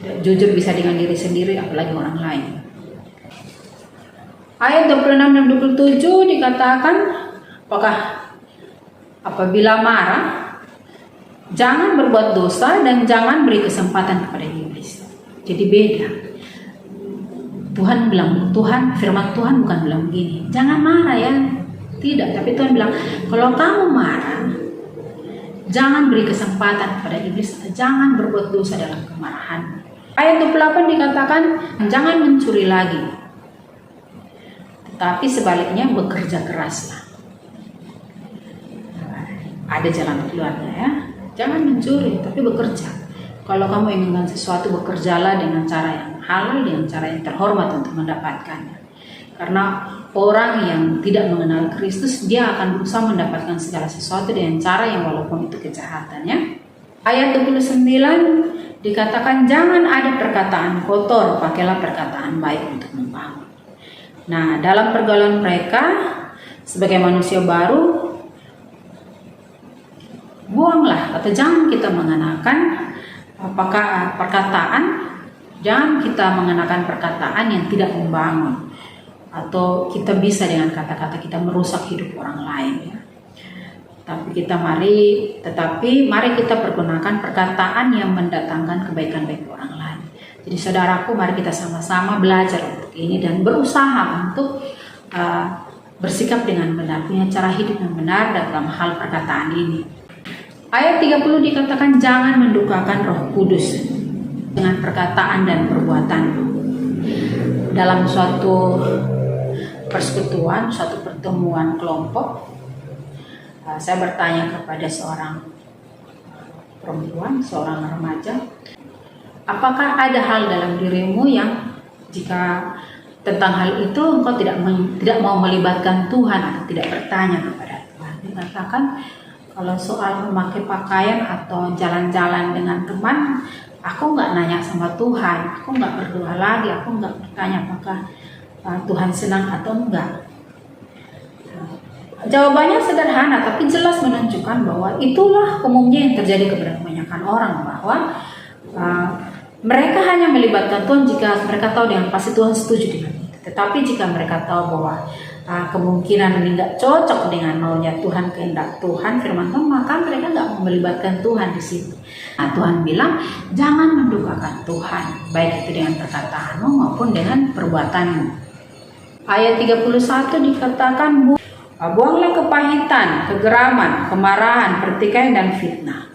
Tidak jujur bisa dengan diri sendiri, apalagi orang lain. Ayat 26 dan 27 dikatakan, apabila marah, jangan berbuat dosa dan jangan beri kesempatan kepada iblis. Jadi beda. Firman Tuhan bukan bilang begini, jangan marah ya. Tidak, tapi Tuhan bilang, kalau kamu marah, jangan beri kesempatan kepada iblis, jangan berbuat dosa dalam kemarahan. Ayat 28 dikatakan, jangan mencuri lagi, tetapi sebaliknya bekerja keraslah. Ada jalan keluarnya ya. Jangan mencuri, tapi bekerja. Kalau kamu inginkan sesuatu, bekerjalah dengan cara yang halal, dengan cara yang terhormat untuk mendapatkannya. Karena orang yang tidak mengenal Kristus, dia akan berusaha mendapatkan segala sesuatu dengan cara yang walaupun itu kejahatannya. Ayat 29 dikatakan, jangan ada perkataan kotor, pakailah perkataan baik untuk membangun. Nah, dalam pergaulan mereka sebagai manusia baru, buanglah atau jangan kita mengenakan perkataan, jangan kita mengenakan perkataan yang tidak membangun, atau kita bisa dengan kata-kata kita merusak hidup orang lain ya. Tetapi mari kita pergunakan perkataan yang mendatangkan kebaikan bagi orang lain. Jadi saudaraku, mari kita sama-sama belajar untuk ini dan berusaha untuk bersikap dengan benar, punya cara hidup yang benar dalam hal perkataan ini. Ayat 30 dikatakan, jangan mendukakan Roh Kudus dengan perkataan dan perbuatan. Dalam suatu persekutuan, suatu pertemuan kelompok, saya bertanya kepada seorang perempuan, seorang remaja, apakah ada hal dalam dirimu yang jika tentang hal itu engkau tidak mau melibatkan Tuhan atau tidak bertanya kepada Tuhan? Dikatakan, kalau soal memakai pakaian atau jalan-jalan dengan teman, aku nggak nanya sama Tuhan, aku nggak berdoa lagi, aku nggak bertanya apakah Tuhan senang atau enggak. Jawabannya sederhana, tapi jelas menunjukkan bahwa itulah umumnya yang terjadi kepada kebanyakan orang, bahwa mereka hanya melibatkan Tuhan jika mereka tahu dengan pasti Tuhan setuju dengan itu. Tetapi jika mereka tahu bahwa kemungkinan ini nggak cocok dengan maunya Tuhan, kehendak Tuhan, firman Tuhan, maka mereka nggak mau melibatkan Tuhan di situ. Nah, Tuhan bilang jangan mendukakan Tuhan, baik itu dengan perkataanmu maupun dengan perbuatanmu. Ayat 31 dikatakan, buanglah kepahitan, kegeraman, kemarahan, pertikaian dan fitnah.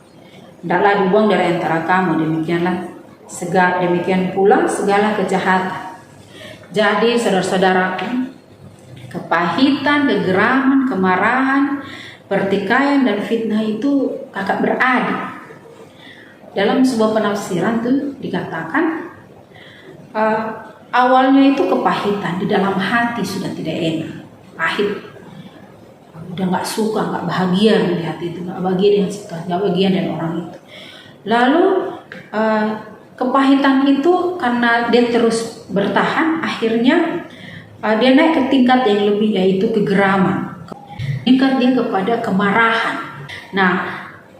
Hendaklah dibuang dari antara kamu, demikian pula segala kejahatan. Jadi saudara-saudaraku, kepahitan, kegeraman, kemarahan, pertikaian dan fitnah itu kakak beradik. Dalam sebuah penafsiran tuh dikatakan awalnya itu kepahitan, di dalam hati sudah tidak enak, pahit, udah nggak suka, nggak bahagia melihat itu, nggak bahagia dengan situasi, nggak bahagia dengan orang itu. Lalu kepahitan itu karena dia terus bertahan, akhirnya dia naik ke tingkat yang lebih, yaitu kegeraman, tingkat dia kepada kemarahan. Nah,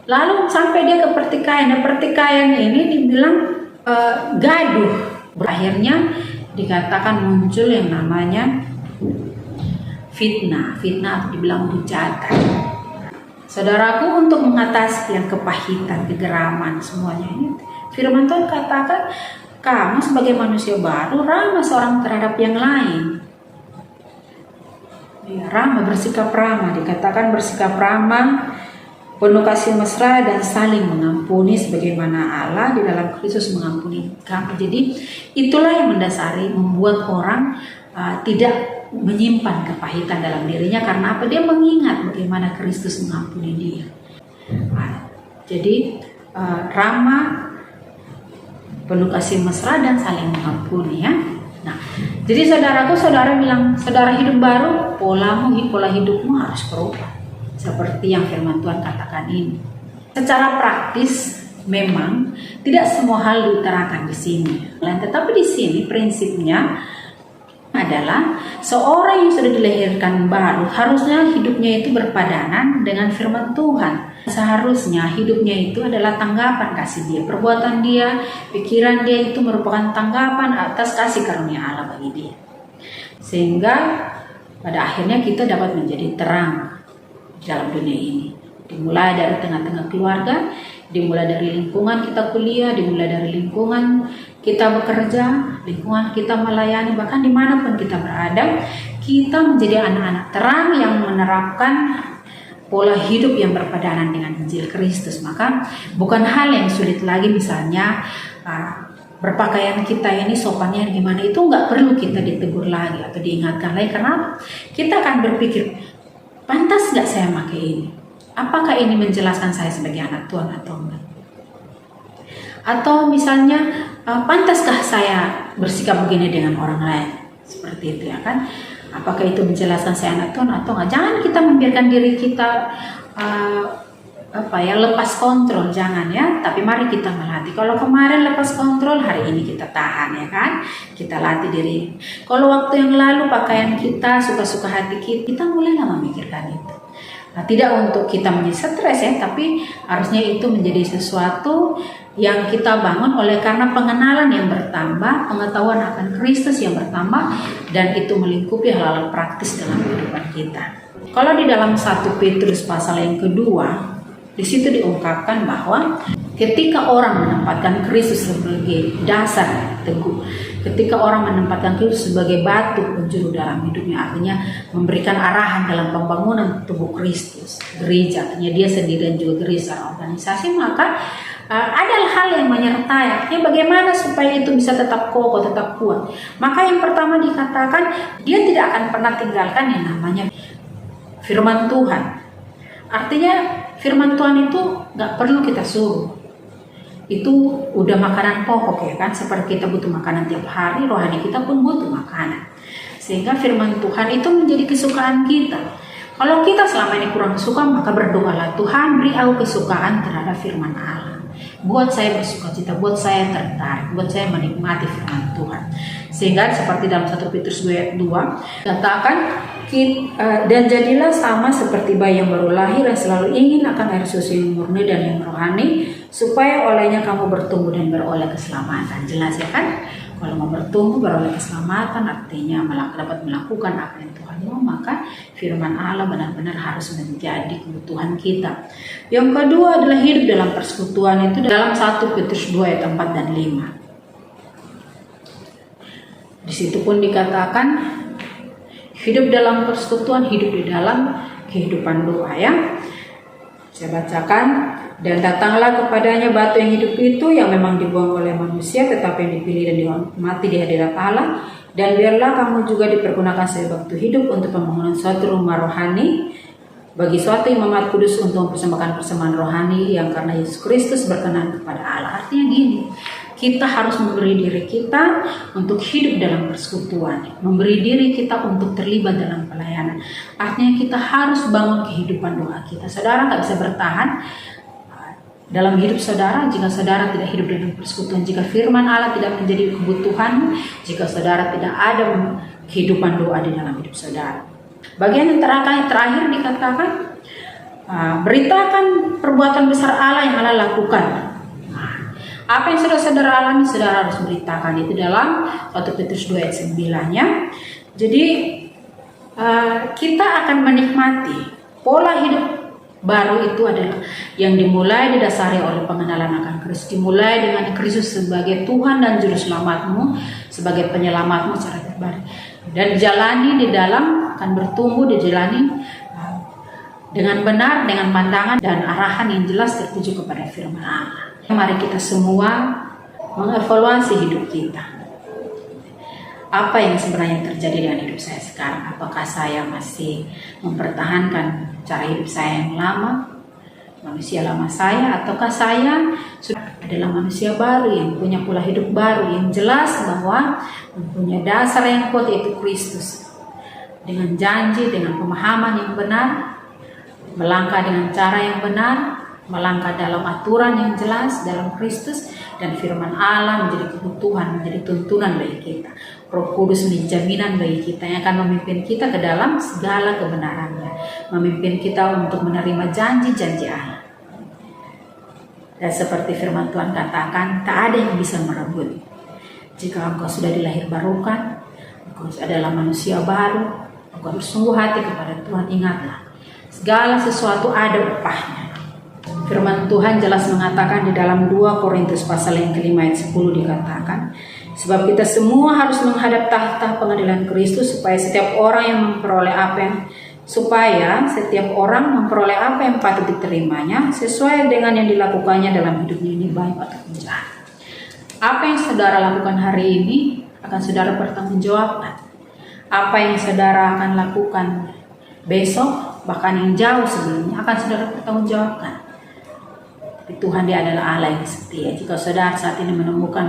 lalu sampai dia ke pertikaian. Nah, pertikaian ini dibilang gaduh. Akhirnya dikatakan muncul yang namanya fitnah atau dibilang hujatan. Saudaraku, untuk mengatasi yang kepahitan, kegeraman, semuanya ini, firman Tuhan katakan, kamu sebagai manusia baru ramah seorang terhadap yang lain. Ya, ramah, bersikap ramah, dikatakan bersikap ramah, penuh kasih mesra dan saling mengampuni sebagaimana Allah di dalam Kristus mengampuni kami. Jadi itulah yang mendasari, membuat orang tidak menyimpan kepahitan dalam dirinya. Karena apa? Dia mengingat bagaimana Kristus mengampuni dia. Jadi ramah, penuh kasih mesra dan saling mengampuni ya. Nah, jadi saudaraku, saudara bilang, saudara hidup baru, pola hidupmu harus berubah. Seperti yang firman Tuhan katakan ini. Secara praktis memang tidak semua hal diutarakan di sini. Tetapi di sini prinsipnya adalah seorang yang sudah dilahirkan baru harusnya hidupnya itu berpadanan dengan firman Tuhan. Seharusnya hidupnya itu adalah tanggapan kasih dia, perbuatan dia, pikiran dia itu merupakan tanggapan atas kasih karunia Allah bagi dia. Sehingga pada akhirnya kita dapat menjadi terang dalam dunia ini. Dimulai dari tengah-tengah keluarga, dimulai dari lingkungan kita kuliah, dimulai dari lingkungan kita bekerja, lingkungan kita melayani, bahkan dimanapun kita berada, kita menjadi anak-anak terang yang menerapkan pola hidup yang berpadanan dengan Injil Kristus. Maka bukan hal yang sulit lagi misalnya berpakaian kita ini sopannya gimana, itu nggak perlu kita ditegur lagi atau diingatkan lagi. Karena kita akan berpikir, pantas nggak saya pakai ini? Apakah ini menjelaskan saya sebagai anak Tuhan atau enggak? Atau misalnya, pantaskah saya bersikap begini dengan orang lain? Seperti itu ya kan? Apakah itu menjelaskan saya anak Tuhan atau enggak? Jangan kita membiarkan diri kita lepas kontrol, jangan ya. Tapi mari kita melatih. Kalau kemarin lepas kontrol, hari ini kita tahan ya kan. Kita latih diri. Kalau waktu yang lalu pakaian kita suka-suka hati kita mulailah memikirkan itu. Nah, tidak untuk kita menjadi stres ya, tapi harusnya itu menjadi sesuatu yang kita bangun oleh karena pengenalan yang bertambah, pengetahuan akan Kristus yang bertambah, dan itu melingkupi hal-hal praktis dalam kehidupan kita. Kalau di dalam 1 Petrus pasal yang kedua, di situ diungkapkan bahwa ketika orang menempatkan Kristus sebagai dasar teguh, ketika orang menempatkan Kristus sebagai batu penjuru dalam hidupnya, artinya memberikan arahan dalam pembangunan tubuh Kristus, gereja, artinya dia sendiri dan juga gereja organisasi, maka ada hal yang menyertai. Artinya bagaimana supaya itu bisa tetap kokoh, tetap kuat. Maka yang pertama dikatakan, dia tidak akan pernah tinggalkan yang namanya firman Tuhan. Artinya firman Tuhan itu gak perlu kita suruh. Itu udah makanan pokok ya kan. Seperti kita butuh makanan tiap hari, rohani kita pun butuh makanan. Sehingga firman Tuhan itu menjadi kesukaan kita. Kalau kita selama ini kurang suka, maka berdoalah, Tuhan beri aku kesukaan terhadap firman Allah. Buat saya bersuka cita, buat saya tertarik, buat saya menikmati firman Tuhan. Sehingga seperti dalam 1 Petrus 2 ayat 2 katakan, dan jadilah sama seperti bayi yang baru lahir yang selalu ingin akan air susu yang murni dan yang rohani, supaya olehnya kamu bertumbuh dan beroleh keselamatan. Jelas ya kan? Kalau mau bertumbuh beroleh keselamatan, artinya dapat melakukan apa yang Tuhan mau, maka firman Allah benar-benar harus menjadi kebutuhan kita. Yang kedua adalah hidup dalam persekutuan, itu dalam 1 Petrus 2 ayat 4 dan 5. Di situ pun dikatakan hidup dalam persekutuan, hidup di dalam kehidupan doa ya. Saya bacakan, dan datanglah kepadanya batu yang hidup itu, yang memang dibuang oleh manusia, tetapi yang dipilih dan dihormati di hadirat Allah. Dan biarlah kamu juga dipergunakan sebagai batu hidup untuk pembangunan suatu rumah rohani, bagi suatu imamat kudus untuk mempersembahkan persembahan rohani yang karena Yesus Kristus berkenan kepada Allah. Artinya gini, kita harus memberi diri kita untuk hidup dalam persekutuan, memberi diri kita untuk terlibat dalam pelayanan. Artinya kita harus bangun kehidupan doa kita. Saudara nggak bisa bertahan dalam hidup saudara jika saudara tidak hidup dalam persekutuan, jika firman Allah tidak menjadi kebutuhan, jika saudara tidak ada kehidupan doa di dalam hidup saudara. Bagian yang terakhir dikatakan, beritakan perbuatan besar Allah yang Allah lakukan. Apa yang saudara alami, saudara harus beritakan. Itu dalam 1 Petrus 2 ayat 9-nya. Jadi kita akan menikmati pola hidup baru itu adalah yang dimulai didasari oleh pengenalan akan Kristus, dimulai dengan Kristus sebagai Tuhan dan Juru Selamatmu, sebagai penyelamatmu secara pribadi, dan dijalani di dalam, akan bertumbuh dijalani dengan benar, dengan pandangan dan arahan yang jelas tertuju kepada firman Allah. Mari kita semua mengevaluasi hidup kita. Apa yang sebenarnya terjadi dengan hidup saya sekarang? Apakah saya masih mempertahankan cara hidup saya yang lama, manusia lama saya, ataukah saya sudah adalah manusia baru yang punya pola hidup baru yang jelas bahwa mempunyai dasar yang kuat, yaitu Kristus, dengan janji, dengan pemahaman yang benar, melangkah dengan cara yang benar, melangkah dalam aturan yang jelas dalam Kristus, dan firman Allah menjadi kebutuhan, menjadi tuntunan bagi kita. Roh Kudus menjadi jaminan bagi kita yang akan memimpin kita ke dalam segala kebenarannya, memimpin kita untuk menerima janji-janji Allah. Dan seperti firman Tuhan katakan, tak ada yang bisa merebut. Jika engkau sudah dilahir barukan, engkau adalah manusia baru, engkau bersungguh hati kepada Tuhan, ingatlah, segala sesuatu ada upahnya. Firman Tuhan jelas mengatakan di dalam 2 Korintus pasal yang kelima ayat 10 dikatakan, sebab kita semua harus menghadap tahta pengadilan Kristus, supaya setiap orang memperoleh apa yang patut diterimanya sesuai dengan yang dilakukannya dalam hidupnya ini, baik ataupun jahat. Apa yang saudara lakukan hari ini akan saudara pertanggungjawabkan. Apa yang saudara akan lakukan besok, bahkan yang jauh sebelumnya, akan saudara pertanggungjawabkan. Tapi Tuhan, dia adalah Allah yang setia. Jika saudara saat ini menemukan,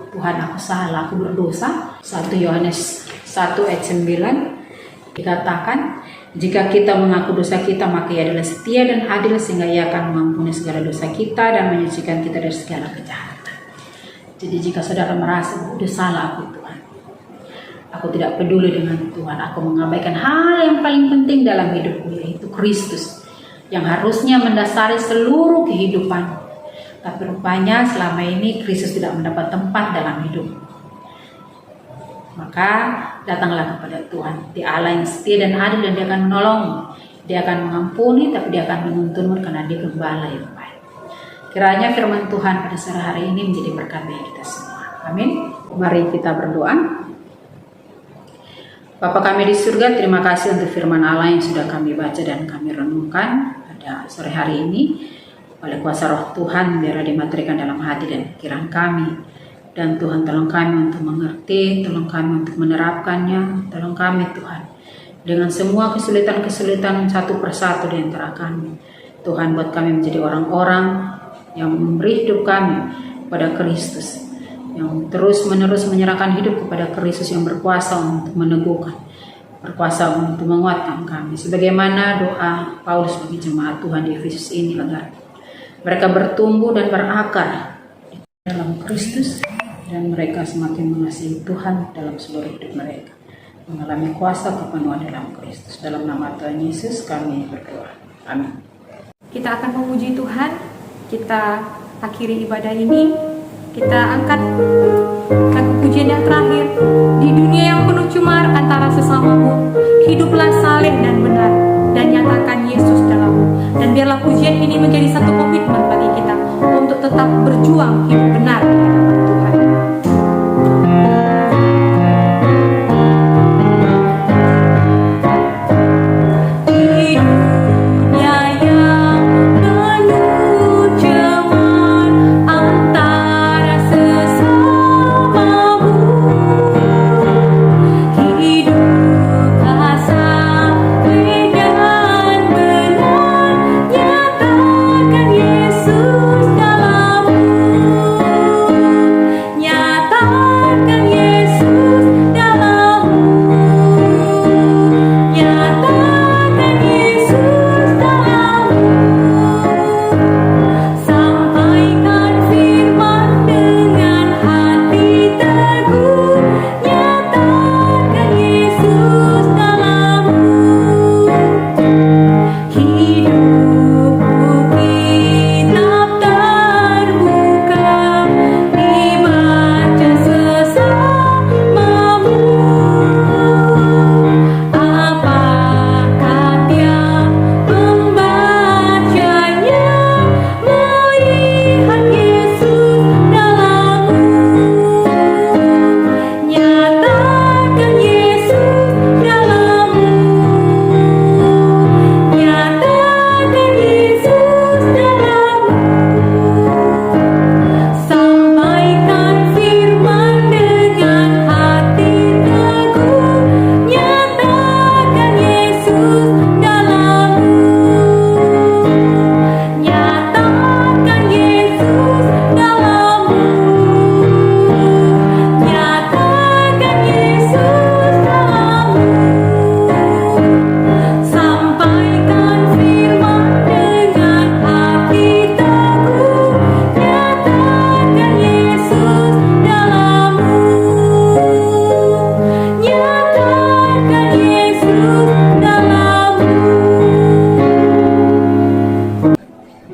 Tuhan, aku salah, aku berdosa, 1 Yohanes 1 ayat 9 dikatakan, jika kita mengaku dosa kita, maka Ia adalah setia dan adil sehingga Ia akan mengampuni segala dosa kita dan menyucikan kita dari segala kejahatan. Jadi jika saudara merasa udah salah aku, Tuhan, aku tidak peduli dengan Tuhan, aku mengabaikan hal yang paling penting dalam hidupku, yaitu Kristus, yang harusnya mendasari seluruh kehidupan. Tapi rupanya selama ini Kristus tidak mendapat tempat dalam hidup. Maka datanglah kepada Tuhan, Dia Allah yang setia dan adil, dan Dia akan menolongmu. Dia akan mengampuni, tapi Dia akan menuntunmu karena Dia Gembala yang baik. Kiranya firman Tuhan pada sore hari ini menjadi berkat bagi kita semua. Amin. Mari kita berdoa. Bapa kami di surga, terima kasih untuk firman Allah yang sudah kami baca dan kami renungkan pada sore hari ini. Oleh kuasa roh Tuhan, biarlah dimaterikan dalam hati dan pikiran kami. Dan Tuhan, tolong kami untuk mengerti, tolong kami untuk menerapkannya, tolong kami Tuhan, dengan semua kesulitan-kesulitan satu persatu di antara kami. Tuhan, buat kami menjadi orang-orang yang memberi hidup kami kepada Kristus, yang terus-menerus menyerahkan hidup kepada Kristus yang berkuasa untuk meneguhkan, berkuasa untuk menguatkan kami. Sebagaimana doa Paulus bagi jemaat Tuhan di Efesus ini, agar mereka bertumbuh dan berakar dalam Kristus, dan mereka semakin mengasihi Tuhan dalam seluruh hidup mereka, mengalami kuasa kepenuhan dalam Kristus. Dalam nama Tuhan Yesus kami berdoa. Amin. Kita akan memuji Tuhan. Kita akhiri ibadah ini. Kita angkat lagu pujian yang terakhir. Di dunia yang penuh cemar antara sesamamu, hiduplah saleh dan benar, dan nyatakan Yesus dalammu. Dan biarlah pujian ini menjadi satu komitmen bagi kita untuk tetap berjuang hidup benar di hadapan Tuhan.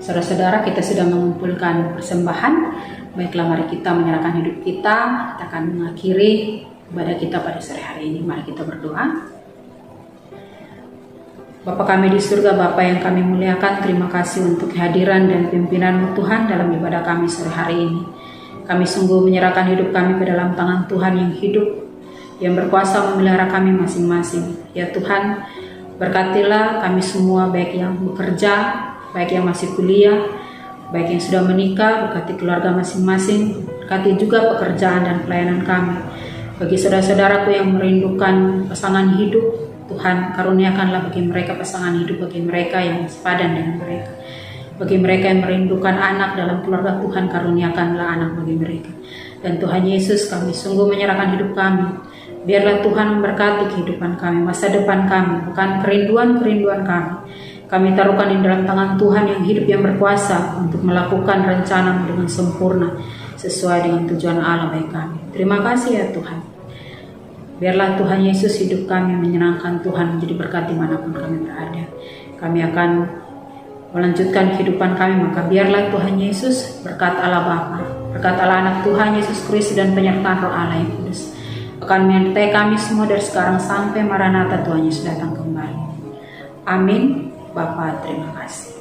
Saudara-saudara, kita sudah mengumpulkan persembahan. Baiklah, mari kita menyerahkan hidup kita. Kita akan mengakhiri ibadah kita pada sore hari ini. Mari kita berdoa. Bapa kami di surga, Bapa yang kami muliakan, terima kasih untuk kehadiran dan pimpinan Tuhan dalam ibadah kami sore hari ini. Kami sungguh menyerahkan hidup kami ke dalam tangan Tuhan yang hidup, yang berkuasa memelihara kami masing-masing. Ya Tuhan, berkatilah kami semua, baik yang bekerja, baik yang masih kuliah, baik yang sudah menikah, berkati keluarga masing-masing, berkati juga pekerjaan dan pelayanan kami. Bagi saudara-saudaraku yang merindukan pasangan hidup, Tuhan karuniakanlah bagi mereka pasangan hidup, bagi mereka yang sepadan dengan mereka. Bagi mereka yang merindukan anak dalam keluarga, Tuhan karuniakanlah anak bagi mereka. Dan Tuhan Yesus, kami sungguh menyerahkan hidup kami. Biarlah Tuhan memberkati kehidupan kami, masa depan kami, bukan kerinduan-kerinduan kami. Kami taruhkan di dalam tangan Tuhan yang hidup, yang berkuasa untuk melakukan rencana dengan sempurna sesuai dengan tujuan Allah bagi kami. Terima kasih ya Tuhan. Biarlah Tuhan Yesus hidup kami menyenangkan Tuhan, menjadi berkat dimanapun kami berada. Kami akan melanjutkan kehidupan kami, maka biarlah Tuhan Yesus, berkat Allah Bapa, berkat Allah Anak Tuhan Yesus Kristus dan penyertaan Roh Allah yang kudus akan menyertai kami semua dari sekarang sampai Maranatha Tuhan Yesus datang kembali. Amin. Bapa, terima kasih.